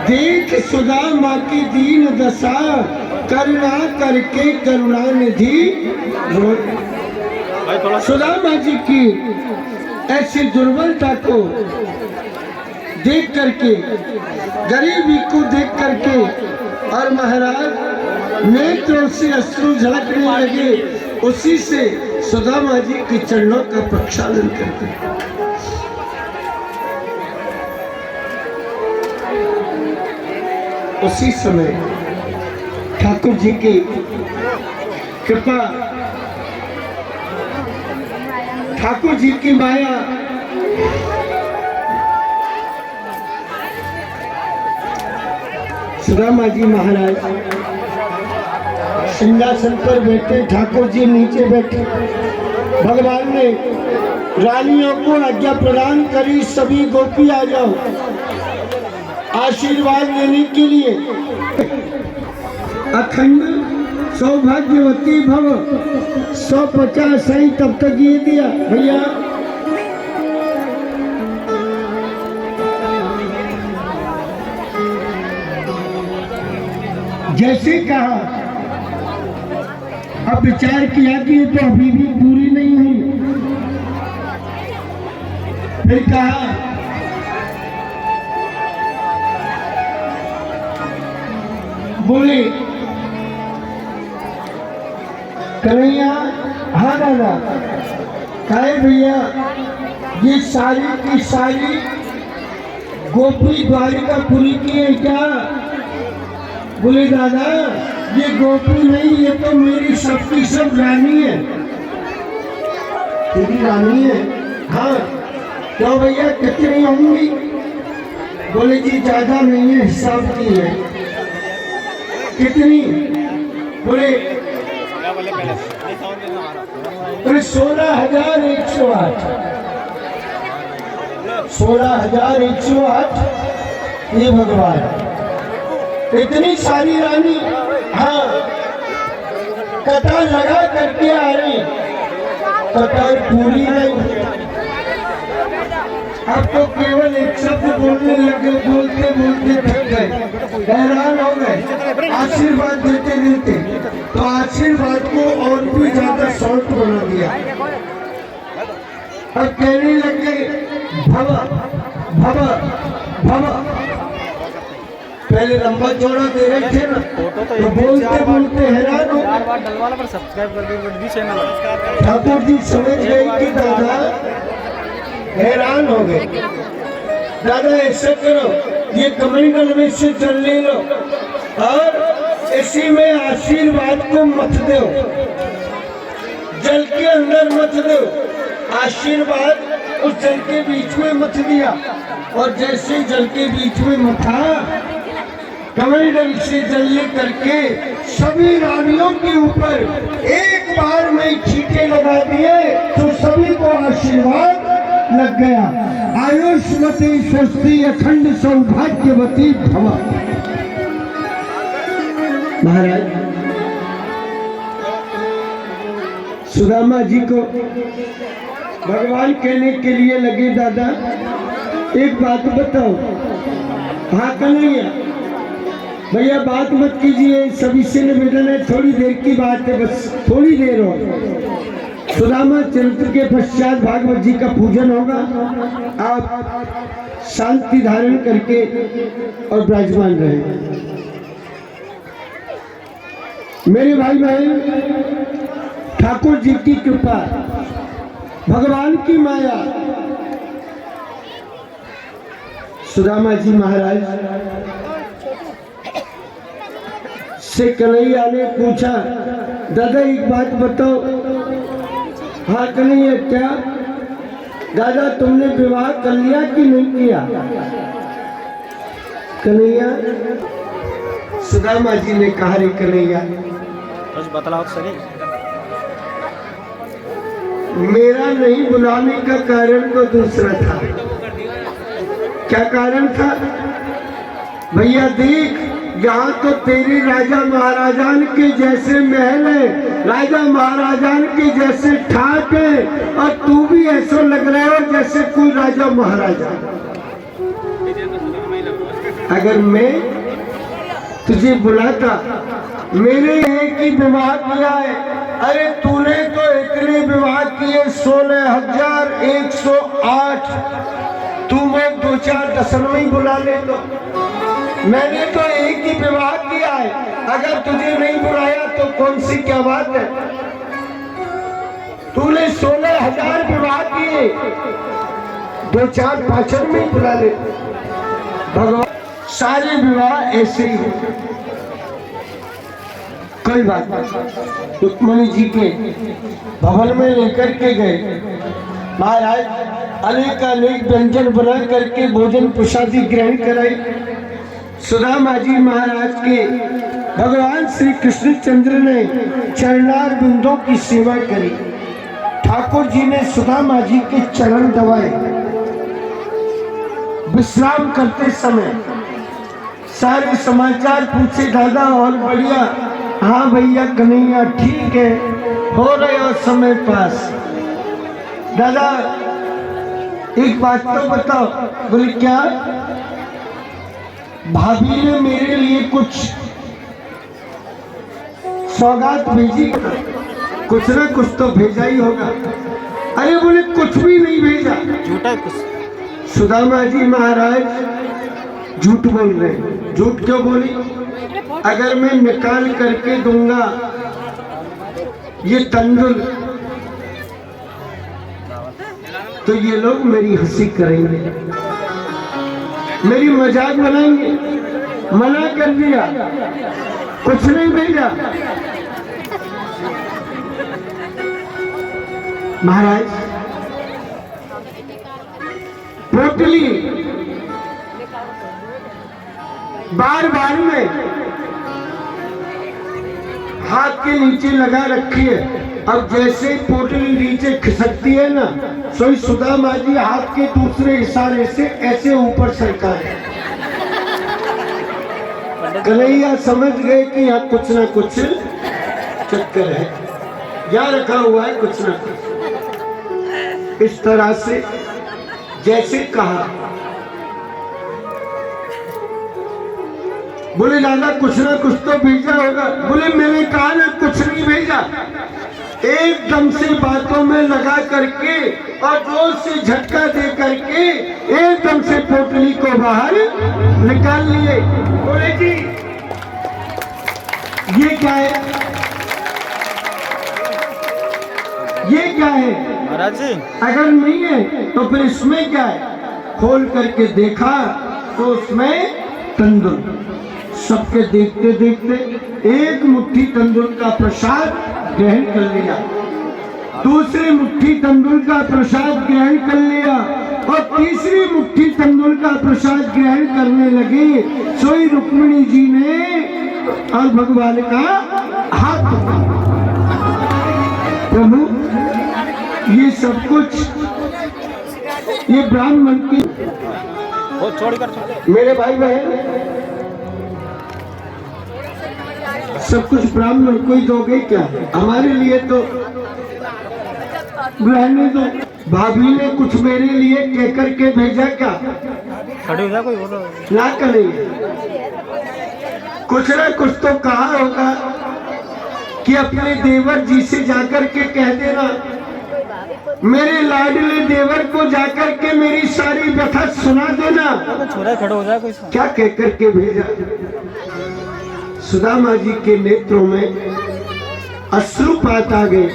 देख सुदामा की दीन दशा, करुणा करके करुणा निधि। सुदामा जी की ऐसी दुर्बलता को देख करके, गरीबी को देख करके, और महाराज नेत्रों से अश्रु झलकने लगे। उसी से सुदामा जी के चरणों का प्रक्षालन करते। उसी समय ठाकुर जी की कृपा, ठाकुर जी की माया सुदामा जी महाराज सिंहासन पर बैठे, ठाकुर जी नीचे बैठे। भगवान ने रानियों को आज्ञा प्रदान करी, सभी गोपी आ जाओ आशीर्वाद लेने के लिए। अखंड सौभाग्यवती भव 150 ही तब तक ये दिया भैया। जैसे कहा, अब विचार किया कि ये तो अभी भी पूरी नहीं हुई। फिर कहा बोले कन्हैया, हाँ दादा, कहे भैया ये सारी की सारी गोपी द्वारिकापुरी की है क्या? बोले दादा ये गोपी नहीं, ये तो मेरी सबकी सब रानी है। तेरी रानी है? हाँ। क्यों भैया कितनी होंगी? बोले जी ज्यादा नहीं है, हिसाब की है। कितनी? बोले 16,108। 16,108 ये भगवान, इतनी सारी रानी। हाँ, कतार लगा करके आ रही, कतार पूरी नहीं। अब तो केवल एक शब्द बोलने लगे, बोलते बोलते थक गए, हैरान हो गए आशीर्वाद देते देते। तो आशीर्वाद को और भी ज्यादा शॉर्ट बना दिया। अब कहने लगे भवा भवा भवा। पहले लंबा चौड़ा दे रहे थे ना, तो बोलते बोलते हैरान हो। ठाकुर जी समझ गए कि दादा हैरान हो गए। दादा ऐसा करो, ये कमंडल में से जल ले लो और इसी में आशीर्वाद को मत दो, जल के अंदर मत दो। आशीर्वाद उस जल के बीच में मत दिया, और जैसे जल के बीच में मथा, कमंडल से जल ले करके सभी रानियों के ऊपर एक बार में छींटे लगा दिए, तो सभी को आशीर्वाद लग गया। आयुष्मती स्वस्ति अखंड सौभाग्यवती भव। महाराज सुदामा जी को भगवान कहने के लिए लगे, दादा एक बात बताओ। हाँ कन्हैया भैया बात मत कीजिए, सभी से निवेदन है, थोड़ी देर की बात है, बस थोड़ी देर हो। सुदामा चरित्र के पश्चात भागवत जी का पूजन होगा। आप शांति धारण करके और विराजमान रहे। मेरे भाई बहन, ठाकुर जी की कृपा, भगवान की माया। सुदामा जी महाराज से कन्हैया ने पूछा, दादा एक बात बताओ। हाँ कन्हैया क्या? दादा तुमने विवाह कर लिया कि नहीं किया? कन्हैया, सुदामा जी ने कहा, रे कन्हैया बतलाओ सही। मेरा नहीं बुलाने का कारण तो दूसरा था। क्या कारण था? भैया देख, यहाँ तो तेरे राजा महाराजान के जैसे महल है, राजा महाराजान के जैसे ठाट है, और तू भी ऐसा लग रहा है जैसे कोई राजा महाराजा। अगर मैं तुझे बुलाता, मेरे है कि विवाह किया है, अरे तूने तो इतने विवाह किए 16,108, तू वो 2-4 में बुला ले तो। मैंने तो एक ही विवाह किया है, अगर तुझे नहीं बुलाया तो कौन सी क्या बात है। तूने 16,000 विवाह किए, 2-4-5 में बुला ले। भगवान सारे विवाह ऐसे ही होते। कोई बात नहीं, रुक्मणी जी के भवन में लेकर के गए, महाराज अनेक व्यंजन बना करके भोजन प्रसादी ग्रहण कराई। सुदामा जी महाराज के भगवान श्री कृष्णचंद्र ने चरणार बिंदों की सेवा करी। ठाकुर जी ने सुदामा जी के चरण दबाए। विश्राम करते समय सारे समाचार पूछे, दादा और बढ़िया? हाँ भैया कन्हैया ठीक है, हो रहे हो समय पास। दादा एक बात तो बताओ। बोले क्या? भाभी ने मेरे लिए कुछ सौगात भेजी, कुछ ना कुछ तो भेजा ही होगा। अरे बोले कुछ भी नहीं भेजा, झूठा कुछ। सुदामा जी महाराज झूठ बोल रहे हैं। झूठ क्यों बोली? अगर मैं निकाल करके दूंगा ये तंदुल तो ये लोग मेरी हंसी करेंगे, मेरी मजाक बनाएंगे। मना कर दिया, कुछ नहीं भेजा। महाराज पोटली बार बार में हाथ के नीचे लगा रखी है। अब जैसे पोटली नीचे खिसकती है ना, सोई सुदामा जी हाथ के दूसरे इशारे से ऐसे ऊपर सरका है। कन्हैया समझ गए कि यहाँ कुछ ना कुछ चक्कर है, या रखा हुआ है कुछ ना कुछ। इस तरह से जैसे कहा, बोले दादा कुछ ना कुछ तो भेजा होगा। बोले मैंने कहा ना कुछ नहीं भेजा। एकदम से बातों में लगा करके और जोर से झटका दे करके एकदम से पोटली को बाहर निकाल लिए। बोले जी ये क्या है? ये क्या है महाराज जी? अगर नहीं है तो फिर इसमें क्या है? खोल करके देखा तो उसमें तंदुल। सबके देखते देखते एक मुट्ठी तंदुल का प्रसाद ग्रहण कर लिया, दूसरी मुट्ठी तंदुल का प्रसाद ग्रहण कर लिया और तीसरी मुट्ठी तंदुल का प्रसाद ग्रहण करने लगे। सोई रुक्मिणी जी ने और भगवान का हाथ पकड़ा। प्रभु ये सब कुछ ये ब्राह्मण की वो छोड़ कर मेरे भाई बहन सब कुछ ब्राह्मण को ही दोगे क्या? हमारे लिए तो रहने दो। भाभी ने कुछ मेरे लिए कह करके भेजा क्या? खड़े हो जा कोई बोलो। ना करेंगे, कुछ ना कुछ तो कहा होगा कि अपने देवर जी से जाकर के कह देना, मेरे लाडले देवर को जाकर के मेरी सारी व्यथा सुना देना। छोड़ा खड़े हो जा कोई। क्या कह करके भेजा? सुदामा जी के नेत्रों में अश्रुपात आ गए।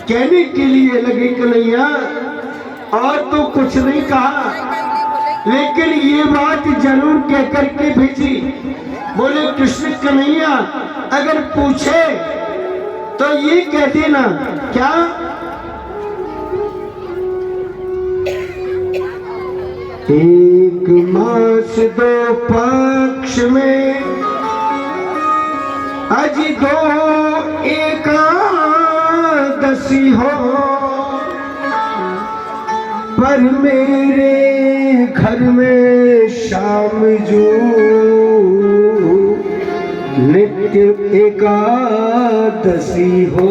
कहने के लिए लगे कन्हैया और तो कुछ नहीं कहा, लेकिन ये बात जरूर कह करके भेजी। बोले कृष्ण कन्हैया अगर पूछे तो ये कह देना क्या? एक मास 2 पक्ष में अजी 2 एकादशी हो, पर मेरे घर में शाम जो नित्य एकादशी हो।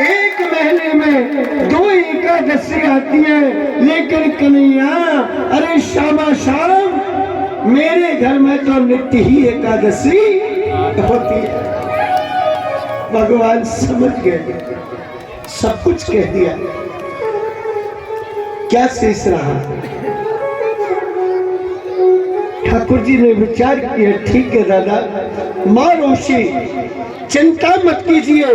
एक महीने में 2 एकादशी आती है, लेकिन कन्हैया अरे शामा शाम मेरे घर में तो नित्य ही एकादशी होती है। भगवान समझ गए, सब कुछ कह दिया, क्या शेष रहा। ठाकुर जी ने विचार किया, ठीक है दादा, मां रोशी चिंता मत कीजिए,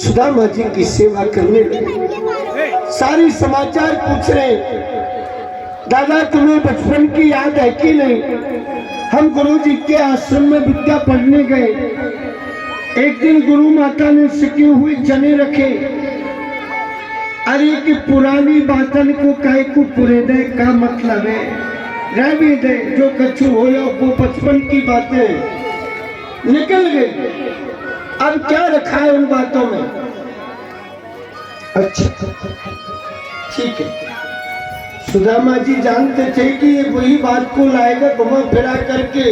सुदामा जी की सेवा करने लगे। सारी समाचार पूछ रहे, दादा तुम्हें बचपन की याद है कि नहीं? हम गुरु जी के आश्रम में विद्या पढ़ने गए। एक दिन गुरु माता ने सिके हुए चने रखे। अरे कि पुरानी बातन को काहे को पुरे दे, का मतलब है, रह भी दे, जो कछु हो वो बचपन की बातें निकल गई। अब क्या रखा है उन बातों में? अच्छा ठीक है। सुदामा जी जानते थे कि ये वही बात को लाएगा, घुमा फिरा करके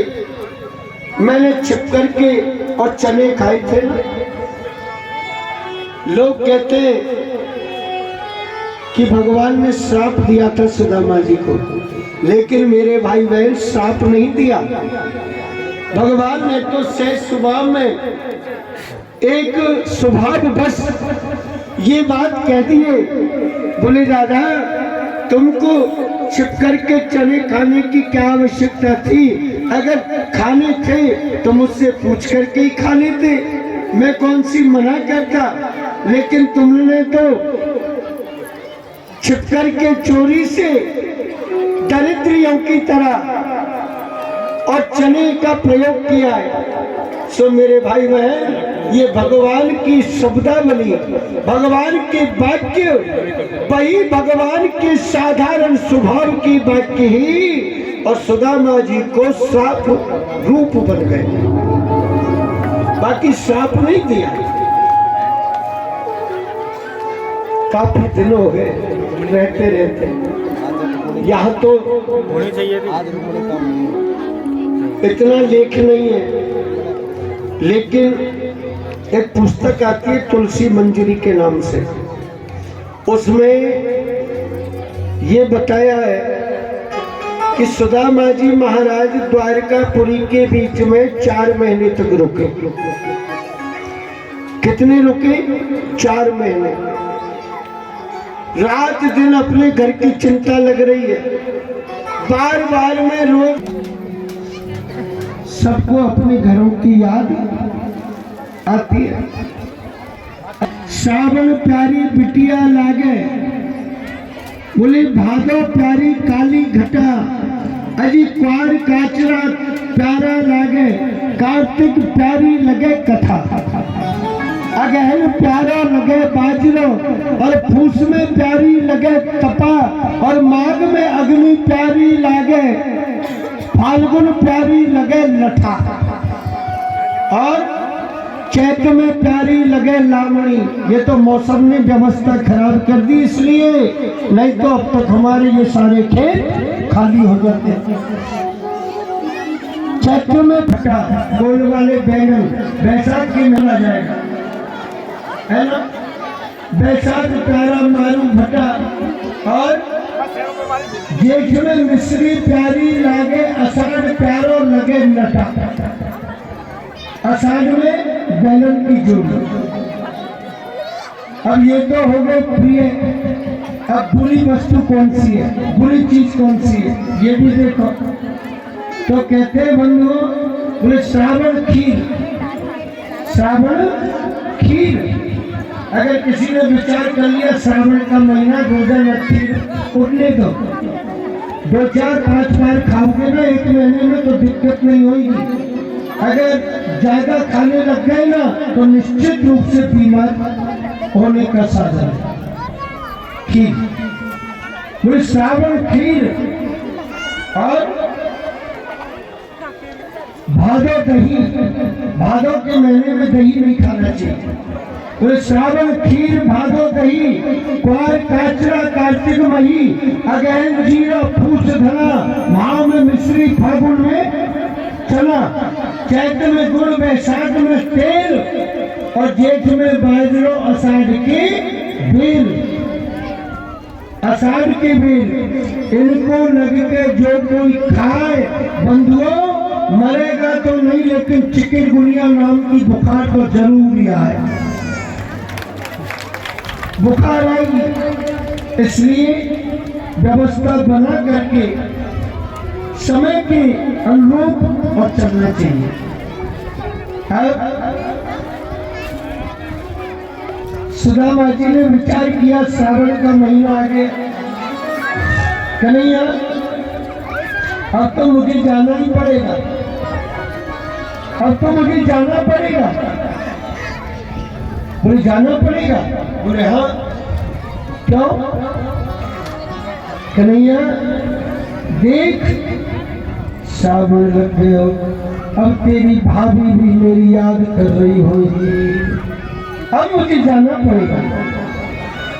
मैंने छिप करके और चने खाए थे। लोग कहते कि भगवान ने श्राप दिया था सुदामा जी को, लेकिन मेरे भाई बहन श्राप नहीं दिया। भगवान ने तो सहज स्वभाव में एक स्वभाव बस ये बात कह दी है, बोले दादा तुमको छिप करके चने खाने की क्या आवश्यकता थी? अगर खाने थे तो मुझसे पूछ करके ही खा लेते, मैं कौन सी मना करता। लेकिन तुमने तो छिप करके चोरी से दरिद्रियों की तरह और चने का प्रयोग किया है। सो मेरे भाई बहन, ये भगवान की शब्दावली, भगवान के वाक्य, वही भगवान के साधारण स्वभाव की वाक्य ही और सुदामा जी को श्राप रूप बन गए, बाकी श्राप नहीं दिया। काफी दिन हो गए रहते रहते, यहाँ तो होनी चाहिए थी। इतना लेख नहीं है, लेकिन एक पुस्तक आती है तुलसी मंजरी के नाम से, उसमें ये बताया है कि सुदामा जी महाराज द्वारकापुरी के बीच में 4 महीने तक रुके। कितने रुके? 4 महीने। रात दिन अपने घर की चिंता लग रही है, बार बार में रोज सबको अपने घरों की याद आती है। सावन प्यारी बिटिया लागे, बोले भादो प्यारी काली घटा, अजी क्वार काचरा प्यारा लागे, कार्तिक प्यारी लगे कथा, अगहन प्यारा लगे बाजरो, और फूस में प्यारी लगे तपा, और माघ में अग्नि प्यारी लागे, फाल्गुन प्यारी लगे लठा, और चैत में प्यारी लगे लावणी। ये तो मौसम ने व्यवस्था खराब कर दी इसलिए, नहीं तो अब तक हमारे ये सारे खेत खाली हो जाते। चैत में फटा गोल वाले बैंगन बैसाख के मिला जाएगा, है ना? बैसाख प्यारा मारू भटा, और जेठ में मिश्री प्यारी लागे, अषाढ़ प्यारो लगे नटा, अषाढ़ में बैलन की जोड़ी। अब ये तो हो गए प्रिय। अब बुरी वस्तु कौन सी है, बुरी चीज कौन सी है, ये भी देखो। तो कहते हैं बंधुओं, बोले श्रावण खीर, श्रावण खीर। अगर किसी ने विचार कर लिया श्रावण का महीना भोजन खीर उठने दो, 2 4 5 बार खाओगे ना 1 महीने में तो दिक्कत नहीं होगी। अगर ज्यादा खाने लग गए ना तो निश्चित रूप से बीमार होने का साधन है। खीर, बोले श्रावण खीर, और भादो दही, भादो के महीने में दही नहीं खाना चाहिए। बोले श्रावण खीर भादो दही, क्वार काचरा कार्तिक मही, अगहन जीरा फूस धना, भाव में मिश्री फागुन में चना, चैत में गुड़, बैसाख में तेल और जेठ में बाजरो, आषाढ़ की बेल। आषाढ़ की बेल इनको लग के जो कोई खाए बंधुओं मरेगा तो नहीं, लेकिन चिकनगुनिया नाम की बुखार तो जरूर आए, बुखार आएगी। इसलिए व्यवस्था बना करके समय के अनुरूप और चलना चाहिए। सुदामा जी ने विचार किया श्रावण का महीना आ गया, कन्हैया अब तो मुझे जाना ही पड़ेगा, अब तो मुझे जाना पड़ेगा। बोले जाना पड़ेगा? बोले हाँ। क्यों? कन्हैया देख सावन लग गया, अब तेरी भाभी भी मेरी याद कर रही होगी, अब मुझे जाना पड़ेगा।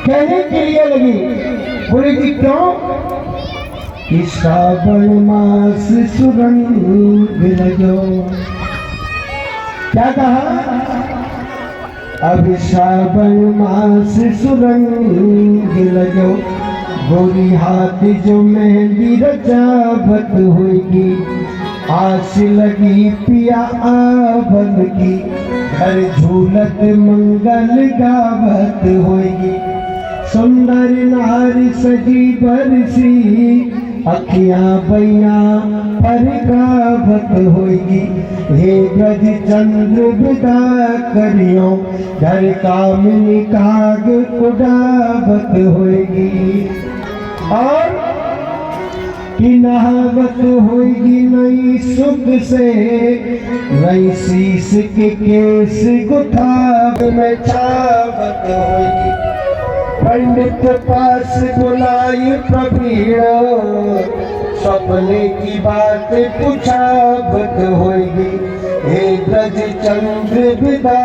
कहने के लिए लगी, बोले कि क्यों? कि सावन मास सुगंध लगो। क्या कहा? अब सावन मास सुगंध लगो, गोरी हाथ जो मेहंदी रचावत होगी, आस लगी पिया आवन की, घर झूलत मंगल गावत होगी, सुंदर नारी सजी बरसी, अखियां बैया पर गावत होगी, हे ब्रज चंद्र विदा करियो, घर कामिनी काग उड़ावत होगी, और कि नहावत होगी नई सुख से, नई शीश के केस गुथाव में छावत होगी, पंडित पास बुलाई प्रवीण, सपने की बात पूछावत होगी, हे ब्रज चंद्र विदा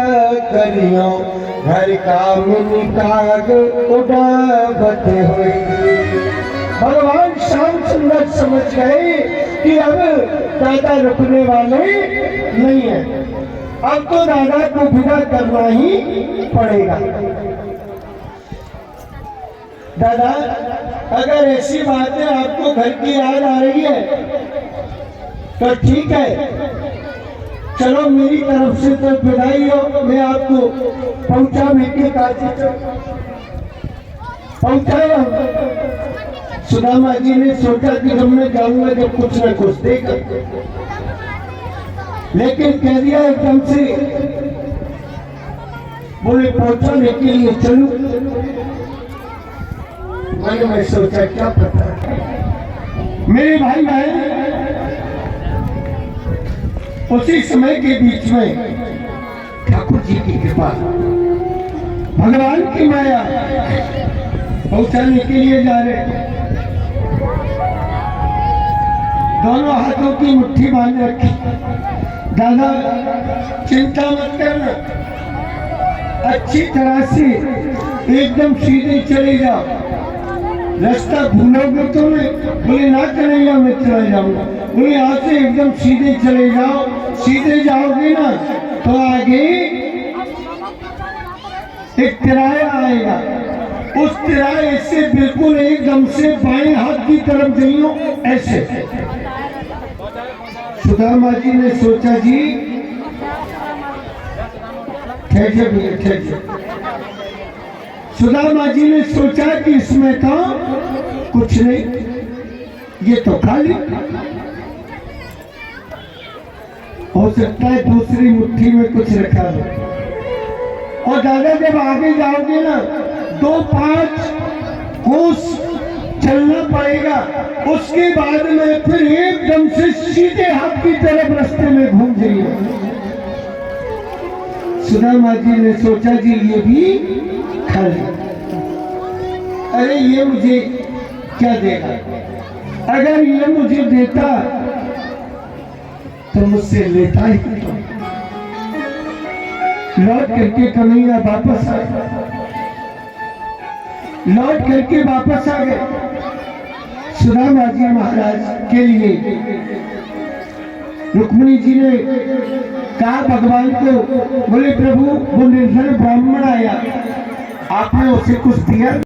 करियो, घर कामिनी काग उड़ावत होगी। भगवान श्याम सुंदर समझ गए कि अब दादा रुकने वाले नहीं है, अब तो दादा को विदा करना ही पड़ेगा। दादा अगर ऐसी बात है आपको घर की याद आ रही है तो ठीक है, चलो मेरी तरफ से तो विदाई हो, मैं आपको पहुंचा के काजी पहुंचाया। सुदामा जी ने सोचा कि जब मैं जाऊंगा जब कुछ न कुछ देगा, लेकिन कह दिया एकदम से, बोले पहुंचाने के लिए चलूं। मन में सोचा क्या पता मेरे भाई बहन उसी समय के बीच में ठाकुर जी की कृपा, भगवान की माया, पहुंचाने के लिए जा रहे, दोनों हाथों की मुट्ठी बांध रखी। दादा चिंता मत करना, अच्छी तरह से एकदम सीधे चले जाओ, रास्ता भूलोगे तो नहीं। बोले ना कन्हैया मैं चला जाऊंगा। बोले यहाँ से एकदम सीधे चले जाओ, सीधे जाओगे ना तो आगे एक तिराया आएगा, उस तिराहे से बिल्कुल एकदम से बाएं हाथ की तरफ जाइयो ऐसे। सुदामा जी ने सोचा जी ठहर भैया ठहर। सुदामा जी ने सोचा कि इसमें तो कुछ नहीं, ये तो खाली, हो सकता है दूसरी मुट्ठी में कुछ रखा हो। और दादा जब आगे जाओगे ना 2-5 कोस चलना पड़ेगा, उसके बाद में फिर एकदम से सीधे हाथ की तरफ रास्ते में घूम जाइए। सुदामा जी ने सोचा जी ये भी खाली, अरे ये मुझे क्या देगा, अगर ये मुझे देता तो मुझसे लेता ही। लौट करके कन्हैया वापस आए, लौट करके वापस आ गए। सुदामा जी महाराज के लिए रुक्मिणी जी ने कहा भगवान को, बोले प्रभु वो निर्धन ब्राह्मण आया, आपने उसे कुछ दिया?